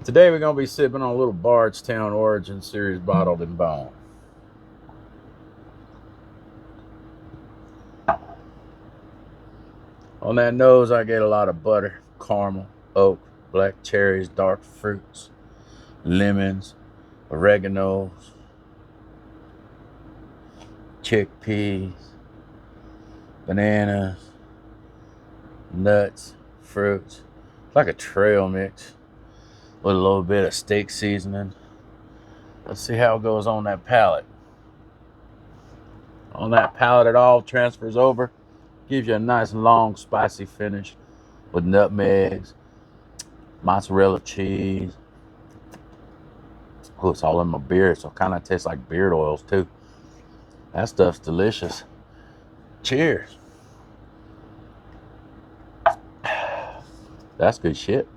Today we're going to be sipping on a little Bardstown Origin Series bottled in bone. On that nose, I get a lot of butter, caramel, oak, black cherries, dark fruits, lemons, oreganos, chickpeas, bananas, nuts, fruits. It's like a trail mix with a little bit of steak seasoning. Let's see how it goes on that palate. On that palate, it all transfers over. Gives you a nice long spicy finish with nutmegs, mozzarella cheese. Oh, it's all in my beard, so it kind of tastes like beard oils too. That stuff's delicious. Cheers. That's good shit.